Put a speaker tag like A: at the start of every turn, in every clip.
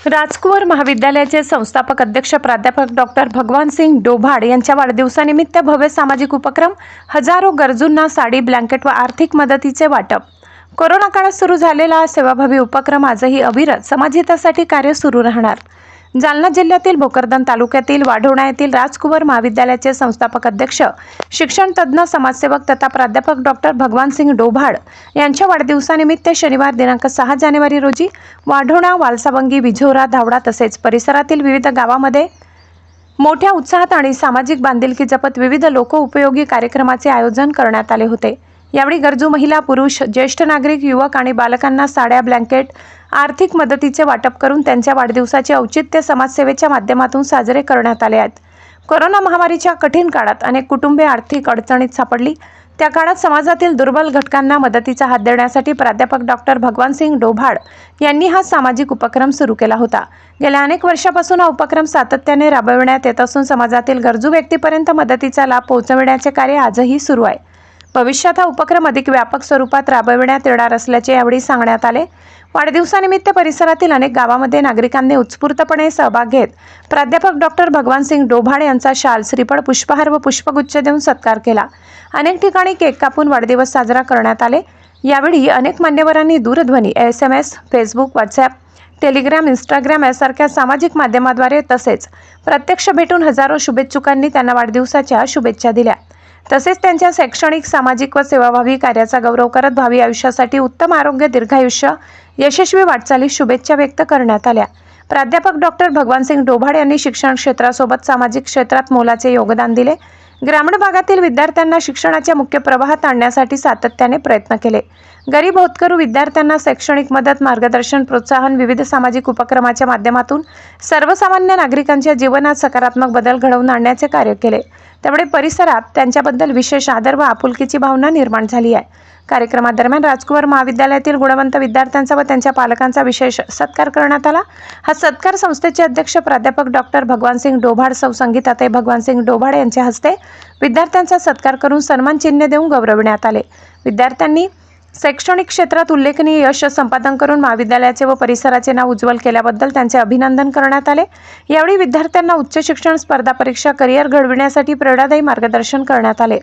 A: राजकुवर महाविद्यालयाचे संस्थापक अध्यक्ष प्राध्यापक डॉक्टर भगवान सिंग डोभाड यांच्या वाढदिवसानिमित्त भव्य सामाजिक उपक्रम, हजारो गरजूंना साडी, ब्लँकेट व आर्थिक मदतीचे वाटप। कोरोना काळात सुरू झालेला सेवाभावी उपक्रम आजही अविरत समाजहितासाठी कार्य सुरू राहणार। जालना जिल्ह्यातील भोकरदन तालुक्यातील वाढोणा येथील राजकुवर महाविद्यालयाचे संस्थापक अध्यक्ष, शिक्षण तज्ञ, समाजसेवक तथा प्राध्यापक डॉक्टर भगवान सिंग डोभाड यांच्या वाढदिवसानिमित्त शनिवार दिनांक 6 जानेवारी रोजी वाढोणा, वालसावंगी, विझोरा, धावडा तसेच परिसरातील विविध गावांमध्ये मोठ्या उत्साहात आणि सामाजिक बांधिलकी जपत विविध लोकोपयोगी कार्यक्रमाचे आयोजन करण्यात आले होते। यावेळी गरजू महिला, पुरुष, ज्येष्ठ नागरिक, युवक आणि बालकांना साड्या, ब्लँकेट, आर्थिक मदतीचे वाटप करून त्यांच्या वाढदिवसाचे औचित्य समाजसेवेच्या माध्यमातून साजरे करण्यात आले आहेत। कोरोना महामारीच्या कठीण काळात अनेक कुटुंबे आर्थिक अडचणीत सापडली। त्या काळात समाजातील दुर्बल घटकांना मदतीचा हात देण्यासाठी प्राध्यापक डॉक्टर भगवान सिंग डोभाड यांनी हा सामाजिक उपक्रम सुरू केला होता। गेल्या अनेक वर्षापासून हा उपक्रम सातत्याने राबविण्यात येत असून समाजातील गरजू व्यक्तीपर्यंत मदतीचा लाभ पोहोचविण्याचे कार्य आजही सुरू आहे। भविष्यात हा उपक्रम अधिक व्यापक स्वरूपात राबविण्यात येणार असल्याचे यावेळी सांगण्यात आले। वाढदिवसानिमित्त परिसरातील अनेक गावांमध्ये नागरिकांनी उत्स्फूर्तपणे सहभाग घेत प्राध्यापक डॉक्टर भगवान सिंग डोभाड यांचा शाल, श्रीफळ, पुष्पहार व पुष्पगुच्छ देऊन सत्कार केला। अनेक ठिकाणी केक कापून वाढदिवस साजरा करण्यात आले। यावेळी अनेक मान्यवरांनी दूरध्वनी, SMS, Facebook, WhatsApp, Telegram, Instagram यासारख्या सामाजिक माध्यमाद्वारे तसेच प्रत्यक्ष भेटून हजारो शुभेच्छुकांनी त्यांना वाढदिवसाच्या शुभेच्छा दिल्या। तसेच त्यांच्या शैक्षणिक, सामाजिक व सेवाभावी कार्याचा गौरव करत भावी आयुष्यासाठी उत्तम आरोग्य, दीर्घायुष्य, यशस्वी वाटचालीस शुभेच्छा व्यक्त करण्यात आल्या। प्राध्यापक डॉक्टर भगवान सिंग डोभाड यांनी शिक्षण क्षेत्रासोबत सामाजिक क्षेत्रात मोलाचे योगदान दिले। ग्रामीण भागातील विद्यार्थ्यांना शिक्षणाच्या मुख्य प्रवाहात आणण्यासाठी सातत्याने प्रयत्न केले। गरीब होतकरू विद्यार्थ्यांना शैक्षणिक मदत, मार्गदर्शन, प्रोत्साहन, विविध सामाजिक उपक्रमाच्या माध्यमातून सर्वसामान्य नागरिकांच्या जीवनात सकारात्मक बदल घडवून आणण्याचे कार्य केले। त्यामुळे परिसरात त्यांच्याबद्दल विशेष आदर व आपुलकीची भावना निर्माण झाली आहे। कार्यक्रमादरम्यान राजकुवर महाविद्यालयातील गुणवंत विद्यार्थ्यांचा व त्यांच्या पालकांचा विशेष सत्कार करण्यात आला। हा सत्कार संस्थेचे अध्यक्ष प्राध्यापक डॉक्टर भगवान सिंग डोभाड, सौ संगीताताई भगवान सिंग डोभाड यांच्या हस्ते विद्यार्थ्यांचा सत्कार करून सन्मान चिन्ह देऊन गौरविण्यात आले। विद्यार्थ्यांनी शैक्षणिक क्षेत्रात उल्लेखनीय यश संपादन करून महाविद्यालयाचे व परिसराचे नाव उज्ज्वल केल्याबद्दल त्यांचे अभिनंदन करण्यात आले। यावेळी विद्यार्थ्यांना उच्च शिक्षण, स्पर्धा परीक्षा, करिअर घडविण्यासाठी प्रेरणादायी मार्गदर्शन करण्यात आले।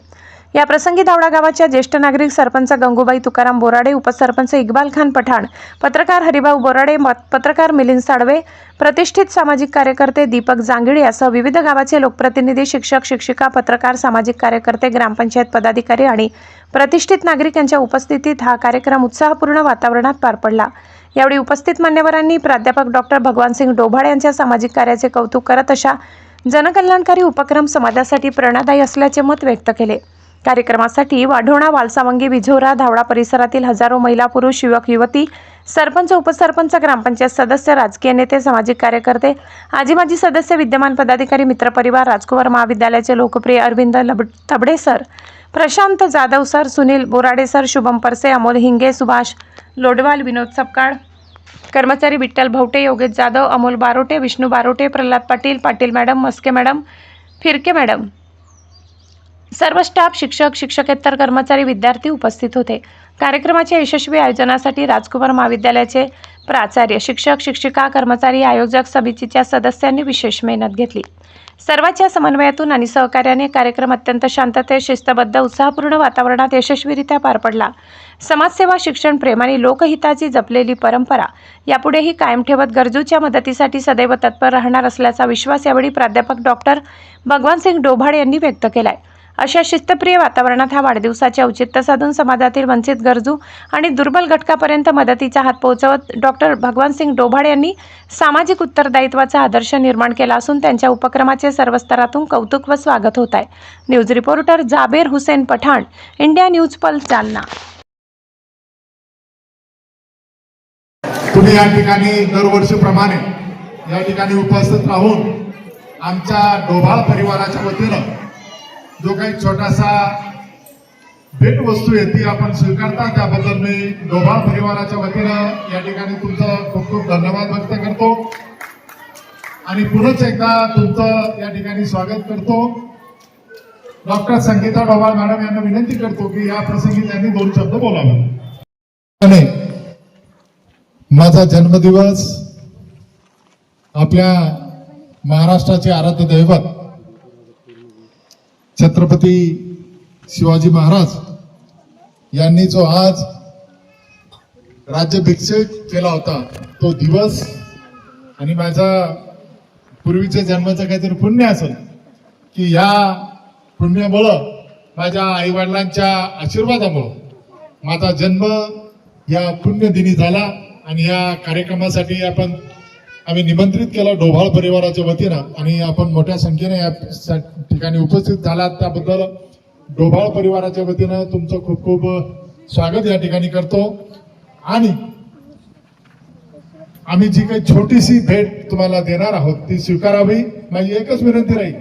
A: या प्रसंगी धावडा गावाच्या ज्येष्ठ नागरिक, सरपंच गंगूबाई तुकाराम बोराडे, उपसरपंच इक्बाल खान पठाण, पत्रकार हरिभाऊ बोराडे, पत्रकार मिलिंद साळवे, प्रतिष्ठित सामाजिक कार्यकर्ते दीपक जांगिडे यासह विविध गावाचे लोकप्रतिनिधी, शिक्षक, शिक्षिका, पत्रकार, सामाजिक कार्यकर्ते, ग्रामपंचायत पदाधिकारी आणि प्रतिष्ठित नागरिक यांच्या उपस्थितीत हा कार्यक्रम उत्साहपूर्ण वातावरणात पार पडला। यावेळी उपस्थित मान्यवरांनी प्राध्यापक डॉक्टर भगवान सिंग डोभाड यांच्या सामाजिक कार्याचे कौतुक करत अशा जनकल्याणकारी उपक्रम समाजासाठी प्रेरणादायी असल्याचे मत व्यक्त केले। कार्यक्रमासाठी वाढोणा, वालसावंगी, विझोरा, धावडा परिसरातील हजारो महिला, पुरुष, युवक, युवती, सरपंच, उपसरपंच, ग्रामपंचायत सदस्य, राजकीय नेते, सामाजिक कार्यकर्ते, आजी माजी सदस्य, विद्यमान पदाधिकारी, मित्रपरिवार, राजकुवर महाविद्यालयाचे लोकप्रिय Arvind Tabde sir, Prashant Jadhav sir, Sunil Borade sir, Shubham Parse, Amol Hinge, Subhash Lodwal, Vinod Sapkal, कर्मचारी Vitthal Bhavate, Yogesh Jadhav, Amol Barote, Vishnu Barote, Pralhad Patil, Patil madam, Maske madam, Firke madam, सर्व स्टाफ, शिक्षक, शिक्षकेतर कर्मचारी, विद्यार्थी उपस्थित होते। कार्यक्रमाच्या यशस्वी आयोजनासाठी राजकुवर महाविद्यालयाचे प्राचार्य, शिक्षक, शिक्षिका, कर्मचारी, आयोजक समितीच्या सदस्यांनी विशेष मेहनत घेतली। सर्वांच्या समन्वयातून आणि सहकार्याने कार्यक्रम अत्यंत शांततेत, शिस्तबद्ध, उत्साहपूर्ण वातावरणात यशस्वीरित्या पार पडला। समाजसेवा, शिक्षण प्रेम आणि लोकहिताची जपलेली परंपरा यापुढेही कायम ठेवत गरजूच्या मदतीसाठी सदैव तत्पर राहणार असल्याचा विश्वास यावेळी प्राध्यापक डॉक्टर भगवान सिंग डोभाड यांनी व्यक्त केलाय। अशा शिस्तप्रिय वातावरणात हा वाढदिवसाचे औचित्य साधून समाजातील वंचित, गरजू आणि दुर्बल घटकापर्यंत मदतीचा हात पोहोचवत डॉक्टर भगवान सिंग डोभाड यांनी सामाजिक उत्तरदायित्वाचा आदर्श निर्माण केला असून त्यांच्या उपक्रमाचे सर्व स्तरातून कौतुक व स्वागत होत आहे। News reporter Jaber Hussain Pathan, India news pulse, Jalna.
B: तुम्ही या ठिकाणी दरवर्षीप्रमाणे या ठिकाणी उपस्थित राहून आमच्या डोभाळ परिवाराच्या वतीनं जो काही छोटासा भेटवस्तू आहे ती आपण स्वीकारता, त्याबद्दल मी डोभाळ परिवाराच्या वतीनं या ठिकाणी तुमचं खूप खूप धन्यवाद व्यक्त करतो आणि पुनच एकदा तुमचं या ठिकाणी स्वागत करतो। डॉक्टर संगीता डोभाळ मॅडम यांना विनंती करतो की या प्रसंगी त्यांनी 2 शब्द बोलावे। माझा जन्मदिवस आपल्या महाराष्ट्राचे आराध्य दैवत छत्रपती शिवाजी महाराज यांनी जो आज राज्याभिषेक केला होता तो दिवस आणि माझा पूर्वीच्या जन्माचं काहीतरी पुण्य असेल की या पुण्यामुळं माझ्या आई वडिलांच्या आशीर्वादामुळं माझा जन्म या पुण्यदिनी झाला आणि या कार्यक्रमासाठी आम्ही निमंत्रित केलं डोभाळ परिवाराच्या वतीनं आणि आपण मोठ्या संख्येने या ठिकाणी उपस्थित झालात त्याबद्दल डोभाळ परिवाराच्या वतीनं तुमचं खूप खूप स्वागत या ठिकाणी करतो। आणि आम्ही जी काही छोटीशी भेट तुम्हाला देणार आहोत ती स्वीकारावी। माझी एकच विनंती राहील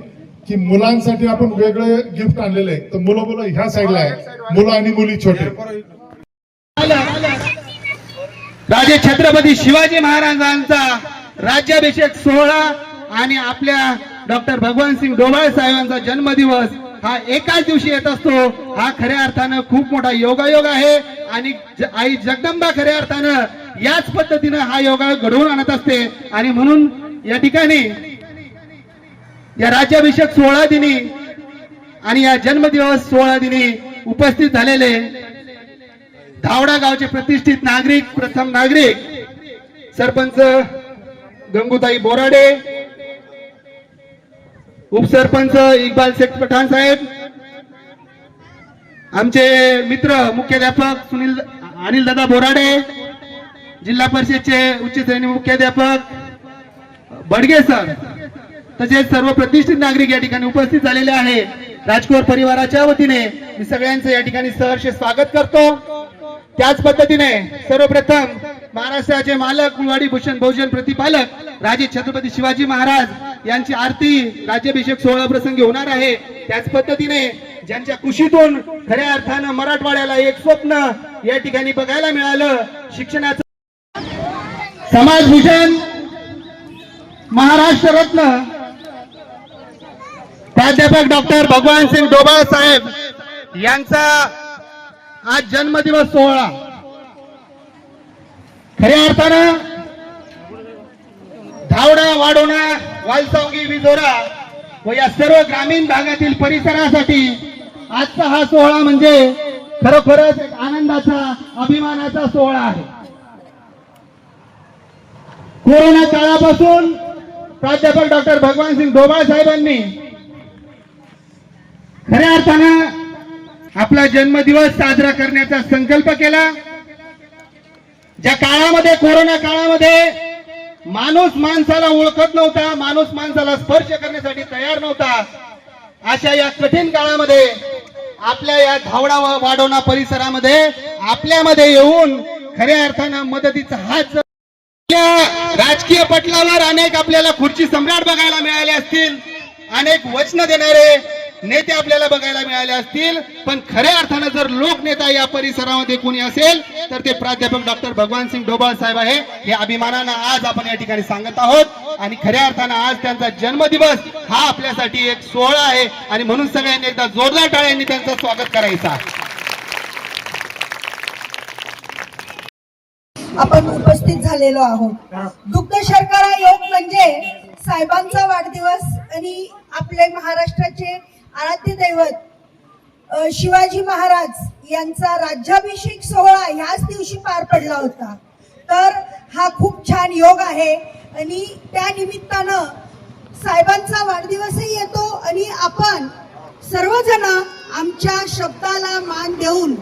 B: की मुलांसाठी आपण वेगळे गिफ्ट आणलेले आहे तर मुलं ह्या साईडला आहे, मुलं आणि मुली छोटे।
C: राजे छत्रपती शिवाजी महाराजांचा राज्याभिषेक सोहळा आणि आपल्या डॉक्टर भगवानसिंग डोभाळ साहेबांचा जन्मदिवस हा एकाच दिवशी येत असतो हा खऱ्या अर्थानं खूप मोठा योगायोग आहे आणि आई जगदंबा खऱ्या अर्थानं याच पद्धतीनं हा योगायोग घडवून आणत असते। आणि म्हणून या ठिकाणी या राज्याभिषेक सोहळा दिनी आणि या जन्मदिवस सोहळा दिनी उपस्थित झालेले धावडा गावचे प्रतिष्ठित नागरिक प्रथम नागरिक सरपंच गंगूताई बोराडे, उपसरपंच इक्बाल शेख पठाण साहेब, आमचे मित्र मुख्याध्यापक अनिल दादा बोराडे, जिल्हा परिषदचे उच्च श्रेणी मुख्याध्यापक बडगे सर तसेच सर्व प्रतिष्ठित नागरिक या ठिकाणी उपस्थित झालेले आहे। राजकोर परिवाराच्या वतीने मी सगळ्यांचं या ठिकाणी सहर्ष स्वागत करतो। त्याच पद्धतीने सर्वप्रथम महाराष्ट्राचे मालक कुळवाडी भूषण बहुजन प्रतिपालक राजे छत्रपती शिवाजी महाराज यांची आरती राज्याभिषेक सोहळा प्रसंगी होणार आहे। त्याच पद्धतीने ज्यांच्या कुशीतून खऱ्या अर्थानं मराठवाड्याला एक स्वप्न या ठिकाणी बघायला मिळालं, शिक्षणाचं समाजभूषण महाराष्ट्र रत्न प्राध्यापक डॉक्टर भगवानसिंग डोभाळ साहेब यांचा आज जन्मदिवस सोहळा खऱ्या अर्थानं धावडा वाडोणा वालसावंगी विजोरा व या सर्व ग्रामीण भागातील परिसरासाठी आजचा हा सोहळा म्हणजे खरोखरच एक आनंदाचा अभिमानाचा सोहळा आहे। कोरोना काळापासून प्राध्यापक डॉक्टर भगवानसिंग डोभाळ साहेबांनी खऱ्या अर्थानं आपला जन्मदिवस साजरा करण्याचा संकल्प केला। ज्या काळामध्ये कोरोना काळामध्ये माणूस माणसाला ओळखत नव्हता, माणूस माणसाला स्पर्श करण्यासाठी तयार नव्हता, अशा या कठीण काळामध्ये आपल्या या धावडा व वाडोणा परिसरामध्ये आपल्यामध्ये येऊन खऱ्या अर्थानं मदतीचा हात राजकीय पटलावर अनेक आपल्याला खुर्ची सम्राट बघायला मिळाले असतील, अनेक वचन देणारे नेते आपल्याला बघायला मिळाले असतील, पण खऱ्या अर्थानं जर लोकनेता या परिसरामध्ये कोणी असेल तर ते प्राध्यापक डॉक्टर भगवानसिंग डोभाळ साहेब आहे। हे अभिमानानं आज आपण या ठिकाणी सांगत आहोत आणि खऱ्या अर्थानं आज त्यांचा जन्मदिवस हा आपल्यासाठी एक सोहळा आहे आणि म्हणून सगळ्यांनी एकदा जोरदार टाळ्यांनी त्यांचं स्वागत करायचं।
D: आपण उपस्थित झालेलो आहोत। दुग्ध शर्करा योग म्हणजे साहेबांचा वाढदिवस आणि आपले महाराष्ट्राचे आराध्य दैवत शिवाजी महाराज यांचा राज्याभिषेक सोहळा ह्याच दिवशी पार पडला होता। तर हा खूप छान योग आहे आणि त्या निमित्तानं साहेबांचा वाढदिवसही येतो आणि आपण सर्वजण आमच्या शब्दाला मान देऊन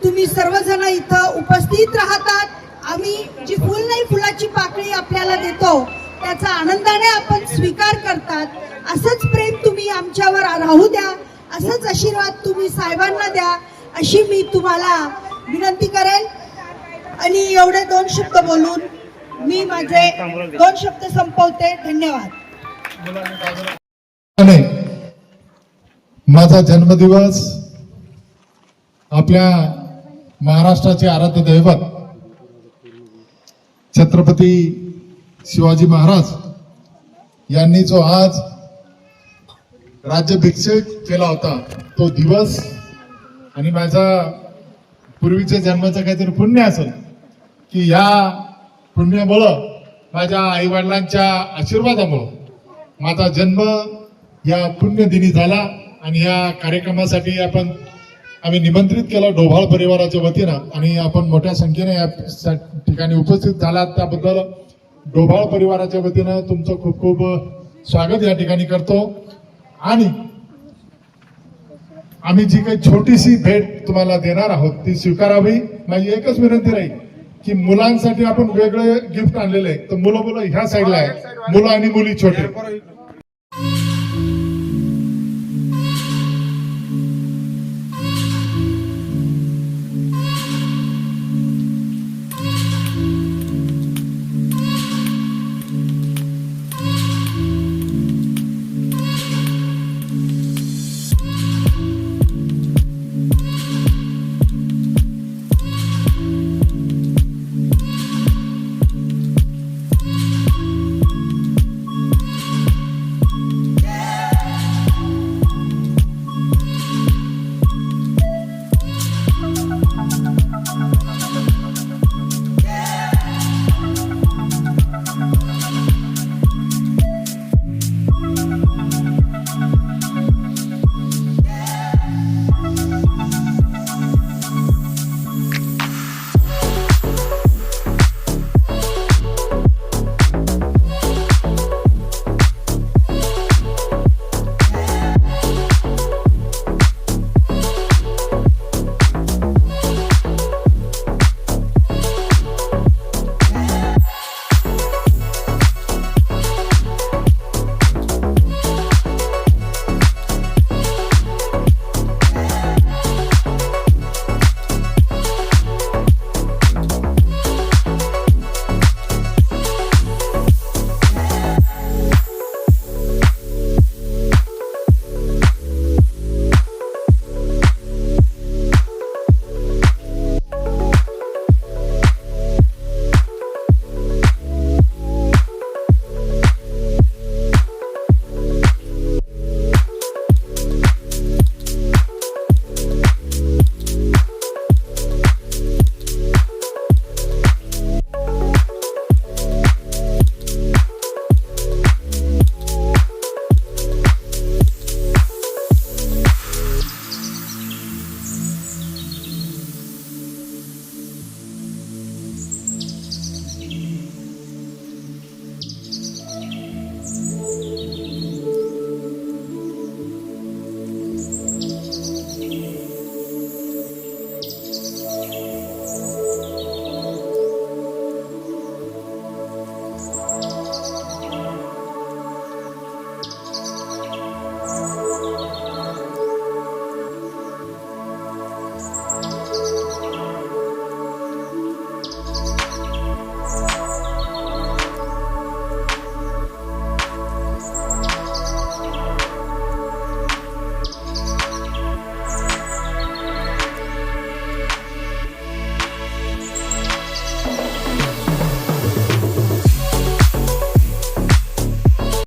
D: तुम्ही सर्वजण इथं उपस्थित राहतात। आम्ही जी फुल नाही फुलाची पाकळी आपल्याला देतो त्याचा आनंदाने आपण स्वीकार करतात। असंच प्रेम तुम्ही आमच्यावर राहू द्या, असंच आशीर्वाद तुम्ही साहेबांना द्या अशी मी तुम्हाला विनंती करेल। आणि एवढे 2 शब्द बोलून मी माझे 2 शब्द संपवते। धन्यवाद।
B: माझा जन्मदिवस आपल्या महाराष्ट्राचे आराध्य दैवत छत्रपती शिवाजी महाराज यांनी जो आज राज्याभिषेक केला होता तो दिवस आणि माझा पूर्वीच्या जन्माचं काहीतरी पुण्य असेल की या पुण्यामुळं माझ्या आईवडिलांच्या आशीर्वादामुळं माझा जन्म या पुण्यदिनी झाला आणि या कार्यक्रमासाठी आम्ही निमंत्रित केलं डोभाळ परिवाराच्या वतीनं आणि आपण मोठ्या संख्येने या ठिकाणी उपस्थित झालात त्याबद्दल डोभाळ परिवाराच्या वतीनं तुमचं खूप खूप स्वागत या ठिकाणी करतो. आणि आम्ही जी काही छोटीशी भेट तुम्हाला देणार आहोत ती स्वीकारावी. माझी एकच विनंती राहील की मुलांसाठी आपण वेगळे गिफ्ट आणलेले आहे तर मुलं ह्या साईडला आहे, मुलं आणि मुली छोटे